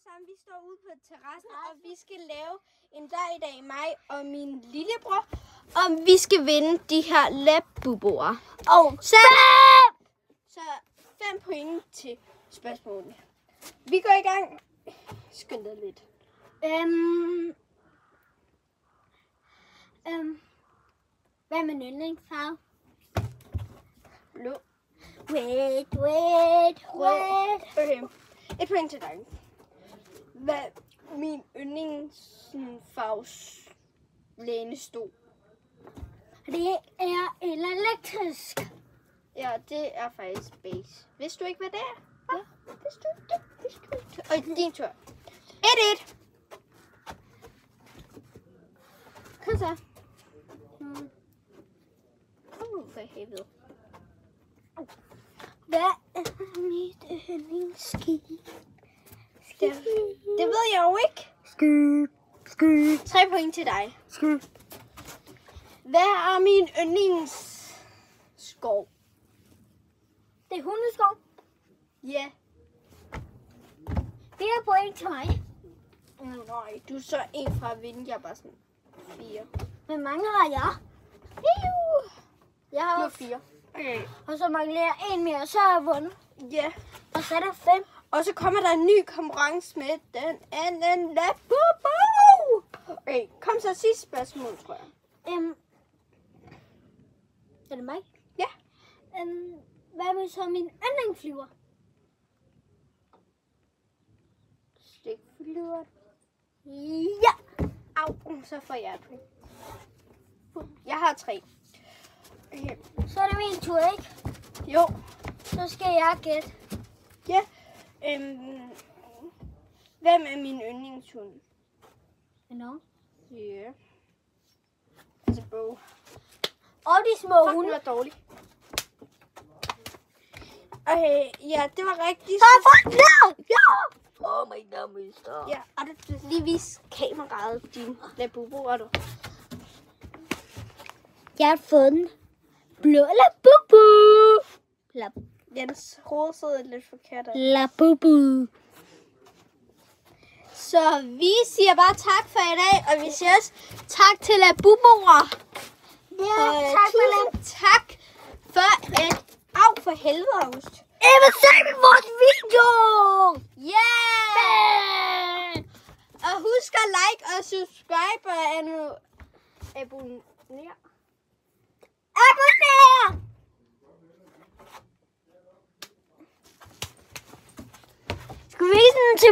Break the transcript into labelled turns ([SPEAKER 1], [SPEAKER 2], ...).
[SPEAKER 1] sammen, vi står ude på terrassen, og vi skal lave en leg i dag, mig og min lillebror. Og vi skal vinde de her Labubuer. Og så 5 point til spørgsmålene. Vi går i gang. Skynd dig lidt.
[SPEAKER 2] Hvad er min yndlingsfarve?
[SPEAKER 1] Blå.
[SPEAKER 2] Wait.
[SPEAKER 1] Okay. 1 point til dig. Hvad er min yndlingsfarves lænestol?
[SPEAKER 2] Det er en elektrisk.
[SPEAKER 1] Ja, det er faktisk beige. Vidste du ikke, hvad det er? Ja. Vidste du det? Og din tur. 1-1. Kom så. For helvede.
[SPEAKER 2] Hvad er mit yndlingsskib?
[SPEAKER 1] Det ved jeg jo ikke.
[SPEAKER 2] Skib.
[SPEAKER 1] 3 point til dig.
[SPEAKER 2] Skib.
[SPEAKER 1] Hvad er min yndlingsskov?
[SPEAKER 2] Det er hundeskov.
[SPEAKER 1] Ja.
[SPEAKER 2] Det er point til mig.
[SPEAKER 1] Nej, du er så en fra at vinde. Jeg er bare sådan 4.
[SPEAKER 2] Hvor mange har jeg? Jeg
[SPEAKER 1] Du
[SPEAKER 2] har
[SPEAKER 1] er 4. Okay.
[SPEAKER 2] og så mangler jeg en mere, så har jeg vundet.
[SPEAKER 1] Ja.
[SPEAKER 2] Og så er der 5.
[SPEAKER 1] Og så kommer der en ny konkurrence med den anden Labubu. Okay, kom så sidste spørgsmål, tror jeg.
[SPEAKER 2] Er det mig?
[SPEAKER 1] Ja.
[SPEAKER 2] Hvad med så min yndlingsflyver?
[SPEAKER 1] Stikflyver.
[SPEAKER 2] Ja.
[SPEAKER 1] Au, så får jeg et point. Jeg har 3. Okay.
[SPEAKER 2] Så er det min tur, ikke?
[SPEAKER 1] Jo.
[SPEAKER 2] Så skal jeg gætte.
[SPEAKER 1] Ja. Hvem er min yndlingshund?
[SPEAKER 2] No.
[SPEAKER 1] Ja. Altså, bro.
[SPEAKER 2] Og de små
[SPEAKER 1] Fuck,
[SPEAKER 2] hunde.
[SPEAKER 1] den var dårlig. Okay, ja, det var rigtigt.
[SPEAKER 2] Ja! Oh my god, mister.
[SPEAKER 1] Ja, og det lige vis kameraet, din Labubu, er du.
[SPEAKER 2] Jeg har fundet blå Labubu.
[SPEAKER 1] Jens hoved sidder lidt forkert.
[SPEAKER 2] Labubu.
[SPEAKER 1] Så vi siger bare tak for i dag, og vi siger også tak til Labubuer.
[SPEAKER 2] Ja,
[SPEAKER 1] Og
[SPEAKER 2] tak for det.
[SPEAKER 1] tak for at... Au, for helvede, August.
[SPEAKER 2] Eva, se vores video!
[SPEAKER 1] Yeah! Og husk at like og subscribe og abonnere.
[SPEAKER 2] Skal vi vise den til